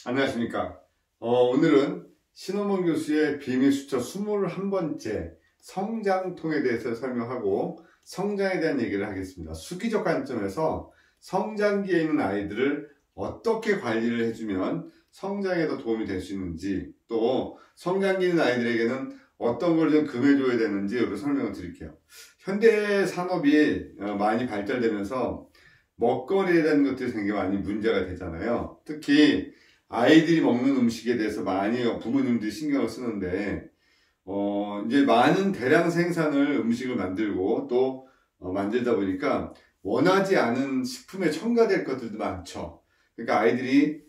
안녕하십니까. 오늘은 신호문 교수의 비밀수첩 21번째 성장통에 대해서 설명하고 성장에 대한 얘기를 하겠습니다. 수기적 관점에서 성장기에 있는 아이들을 어떻게 관리를 해주면 성장에 더 도움이 될 수 있는지, 또 성장기에 있는 아이들에게는 어떤 걸 좀 금해줘야 되는지 이렇게 설명을 드릴게요. 현대 산업이 많이 발달되면서 먹거리에 대한 것들이 굉장히 많이 문제가 되잖아요. 특히 아이들이 먹는 음식에 대해서 많이 부모님들이 신경을 쓰는데, 이제 많은 대량 생산을 음식을 만들고 또 만들다 보니까 원하지 않은 식품에 첨가될 것들도 많죠. 그러니까 아이들이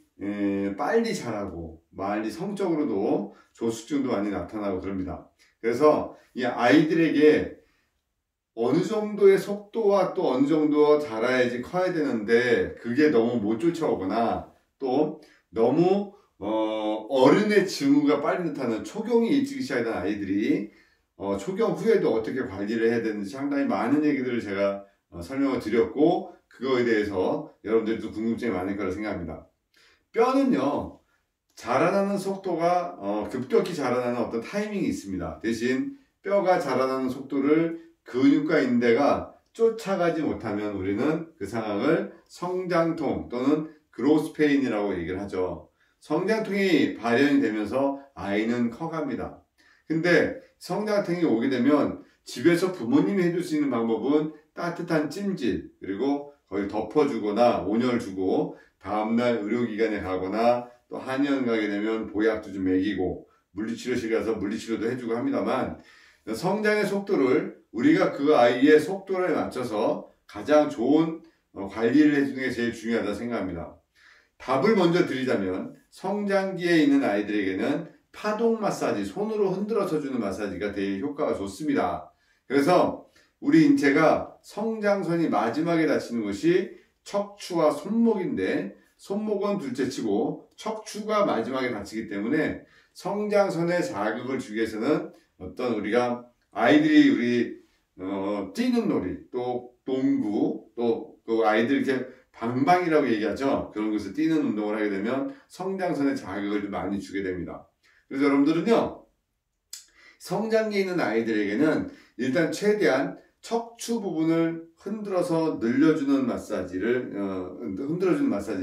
빨리 자라고 빨리 성적으로도 조숙증도 많이 나타나고 그럽니다. 그래서 이 아이들에게 어느 정도의 속도와 또 어느 정도 자라야지 커야 되는데 그게 너무 못 쫓아오거나 또 너무 어른의 징후가 빨리 나타나는 초경이 일찍 시작하는 아이들이 초경 후에도 어떻게 관리를 해야 되는지 상당히 많은 얘기들을 제가 설명을 드렸고, 그거에 대해서 여러분들도 궁금증이 많을 거라 생각합니다. 뼈는요, 자라나는 속도가 급격히 자라나는 어떤 타이밍이 있습니다. 대신 뼈가 자라나는 속도를 근육과 인대가 쫓아가지 못하면 우리는 그 상황을 성장통 또는 그로스 페인이라고 얘기를 하죠. 성장통이 발현이 되면서 아이는 커갑니다. 근데 성장통이 오게 되면 집에서 부모님이 해줄 수 있는 방법은 따뜻한 찜질, 그리고 거기 덮어주거나 온열 주고 다음날 의료기관에 가거나 또 한의원 가게 되면 보약도 좀 먹이고 물리치료실 가서 물리치료도 해주고 합니다만, 성장의 속도를 우리가 그 아이의 속도를 맞춰서 가장 좋은 관리를 해주는 게 제일 중요하다 생각합니다. 답을 먼저 드리자면 성장기에 있는 아이들에게는 파동 마사지, 손으로 흔들어서 주는 마사지가 되게 효과가 좋습니다. 그래서 우리 인체가 성장선이 마지막에 닿치는 것이 척추와 손목인데, 손목은 둘째치고 척추가 마지막에 닿치기 때문에 성장선에 자극을 주기 위해서는 어떤 우리가 아이들이 우리 뛰는 놀이, 또 농구, 또 그 아이들 이렇게 방방이라고 얘기하죠. 그런 것을 뛰는 운동을 하게 되면 성장선에 자극을 좀 많이 주게 됩니다. 그래서 여러분들은요, 성장기에 있는 아이들에게는 일단 최대한 척추 부분을 흔들어서 늘려주는 마사지를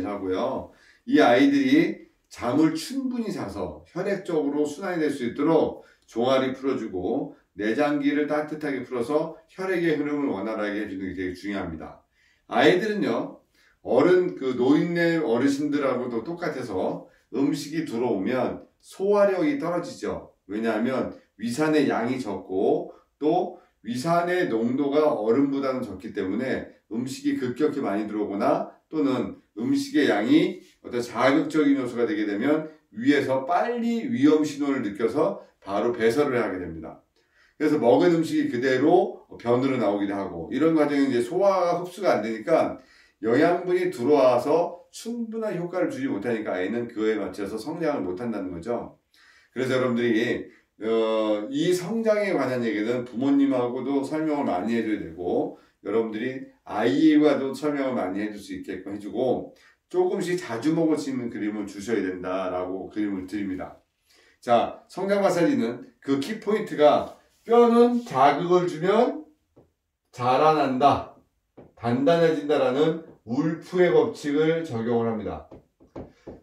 하고요. 이 아이들이 잠을 충분히 자서 혈액적으로 순환이 될 수 있도록 종아리 풀어주고 내장기를 따뜻하게 풀어서 혈액의 흐름을 원활하게 해주는 게 되게 중요합니다. 아이들은요, 노인네 어르신들하고도 똑같아서 음식이 들어오면 소화력이 떨어지죠. 왜냐하면 위산의 양이 적고 또 위산의 농도가 어른보다는 적기 때문에 음식이 급격히 많이 들어오거나 또는 음식의 양이 어떤 자극적인 요소가 되게 되면 위에서 빨리 위험 신호를 느껴서 바로 배설을 하게 됩니다. 그래서 먹은 음식이 그대로 변으로 나오기도 하고, 이런 과정이 이제 소화가 흡수가 안 되니까 영양분이 들어와서 충분한 효과를 주지 못하니까 아이는 그거에 맞춰서 성장을 못한다는 거죠. 그래서 여러분들이 이 성장에 관한 얘기는 부모님하고도 설명을 많이 해줘야 되고, 여러분들이 아이와도 설명을 많이 해줄 수 있게끔 해주고, 조금씩 자주 먹을 수 있는 그림을 주셔야 된다라고 그림을 드립니다. 자, 성장 마사지는 그 키포인트가 뼈는 자극을 주면 자라난다, 단단해진다라는 울프의 법칙을 적용을 합니다.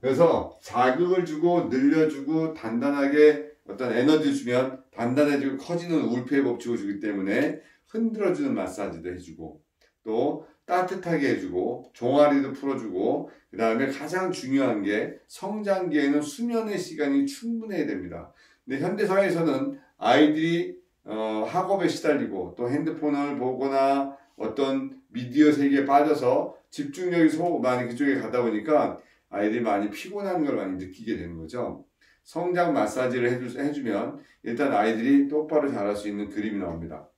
그래서 자극을 주고 늘려주고 단단하게 어떤 에너지를 주면 단단해지고 커지는 울프의 법칙을 주기 때문에 흔들어주는 마사지도 해주고 또 따뜻하게 해주고 종아리도 풀어주고, 그 다음에 가장 중요한 게 성장기에는 수면의 시간이 충분해야 됩니다. 근데 현대사회에서는 아이들이 학업에 시달리고 또 핸드폰을 보거나 어떤 미디어 세계에 빠져서 집중력이 많이 그쪽에 가다 보니까 아이들이 많이 피곤한 걸 많이 느끼게 되는 거죠. 성장 마사지를 해주면 일단 아이들이 똑바로 자랄 수 있는 그림이 나옵니다.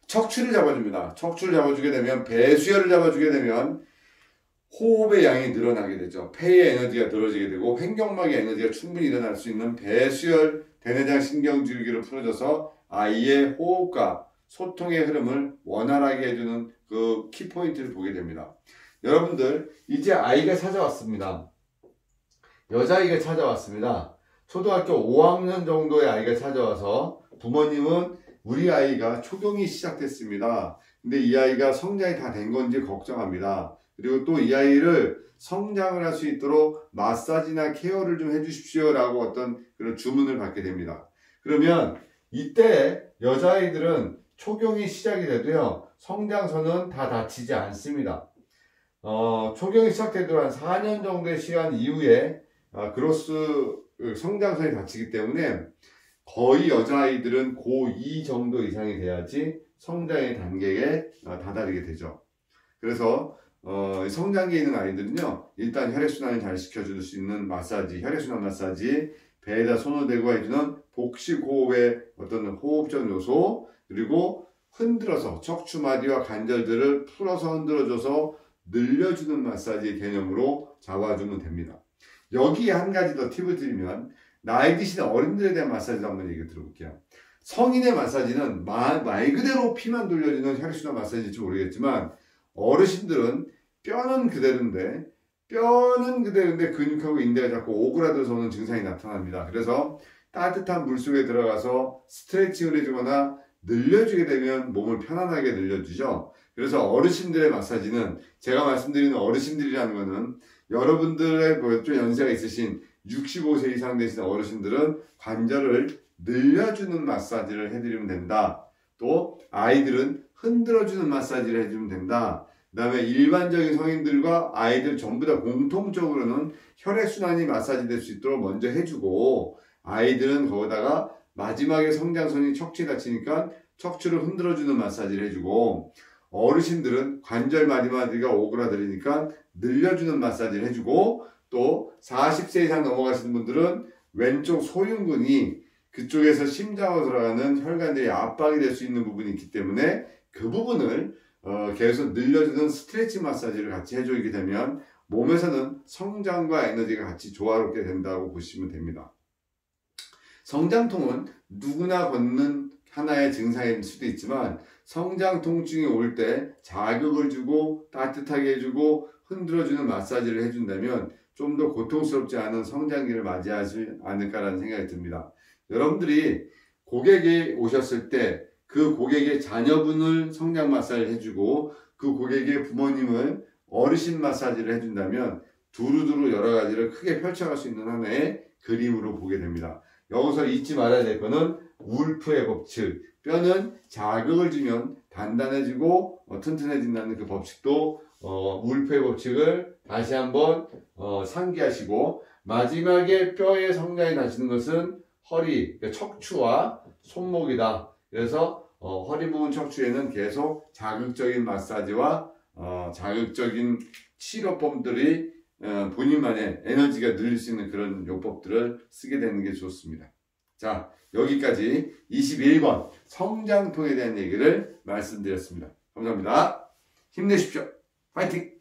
척추를 잡아줍니다. 척추를 잡아주게 되면, 배수혈을 잡아주게 되면 호흡의 양이 늘어나게 되죠. 폐의 에너지가 늘어지게 되고 횡격막의 에너지가 충분히 일어날 수 있는 배수혈 대내장 신경줄기를 풀어줘서 아이의 호흡과 소통의 흐름을 원활하게 해주는 그 키포인트를 보게 됩니다. 여러분들, 이제 아이가 찾아왔습니다. 여자아이가 찾아왔습니다. 초등학교 5학년 정도의 아이가 찾아와서 부모님은 우리 아이가 초경이 시작됐습니다. 근데 이 아이가 성장이 다 된 건지 걱정합니다. 그리고 또 이 아이를 성장을 할 수 있도록 마사지나 케어를 좀 해주십시오 라고 어떤 그런 주문을 받게 됩니다. 그러면 이때 여자아이들은 초경이 시작이 돼도요, 성장선은 다 다치지 않습니다. 초경이 시작돼도 한 4년 정도의 시간 이후에 그로스 성장선이 다치기 때문에 거의 여자아이들은 고2 정도 이상이 돼야지 성장의 단계에 다다르게 되죠. 그래서 성장기에 있는 아이들은요, 일단 혈액순환을 잘 시켜줄 수 있는 마사지, 혈액순환 마사지, 배에다 손을 대고 해주는 복식호흡의 어떤 호흡적 요소, 그리고 흔들어서 척추마디와 관절들을 풀어서 흔들어줘서 늘려주는 마사지 개념으로 잡아주면 됩니다. 여기에 한 가지 더 팁을 드리면, 나이 드신 어른들에 대한 마사지도 한번 얘기 들어볼게요. 성인의 마사지는 말 그대로 피만 돌려주는 혈액순환 마사지일지 모르겠지만, 어르신들은 뼈는 그대로인데 근육하고 인대가 자꾸 오그라들어서 오는 증상이 나타납니다. 그래서 따뜻한 물속에 들어가서 스트레칭을 해주거나 늘려주게 되면 몸을 편안하게 늘려주죠. 그래서 어르신들의 마사지는, 제가 말씀드리는 어르신들이라는 것은 여러분들의 좀 연세가 있으신 65세 이상 되신 어르신들은 관절을 늘려주는 마사지를 해드리면 된다. 또 아이들은 흔들어주는 마사지를 해주면 된다. 그 다음에 일반적인 성인들과 아이들 전부 다 공통적으로는 혈액순환이 마사지 될 수 있도록 먼저 해주고, 아이들은 거기다가 마지막에 성장선이 척추에 다치니까 척추를 흔들어주는 마사지를 해주고, 어르신들은 관절 마디마디가 오그라들으니까 늘려주는 마사지를 해주고, 또 40세 이상 넘어가시는 분들은 왼쪽 소흉근이 그쪽에서 심장으로 들어가는 혈관들이 압박이 될 수 있는 부분이 있기 때문에 그 부분을 계속 늘려주는 스트레칭 마사지를 같이 해주게 되면 몸에서는 성장과 에너지가 같이 조화롭게 된다고 보시면 됩니다. 성장통은 누구나 걷는 하나의 증상일 수도 있지만, 성장 통증이 올 때 자극을 주고 따뜻하게 해주고 흔들어주는 마사지를 해준다면 좀 더 고통스럽지 않은 성장기를 맞이하지 않을까라는 생각이 듭니다. 여러분들이 고객이 오셨을 때 그 고객의 자녀분을 성장 마사지를 해주고 그 고객의 부모님을 어르신 마사지를 해준다면 두루두루 여러 가지를 크게 펼쳐갈 수 있는 하나의 그림으로 보게 됩니다. 여기서 잊지 말아야 될 거는 울프의 법칙, 뼈는 자극을 주면 단단해지고 튼튼해진다는 그 법칙도 울프의 법칙을 다시 한번 상기하시고, 마지막에 뼈의 성장이 다치는 것은 허리, 그러니까 척추와 손목이다. 그래서 허리 부분 척추에는 계속 자극적인 마사지와 자극적인 치료법들이 본인만의 에너지가 늘릴 수 있는 그런 요법들을 쓰게 되는 게 좋습니다. 자, 여기까지 21번 성장통에 대한 얘기를 말씀드렸습니다. 감사합니다. 힘내십시오. 파이팅!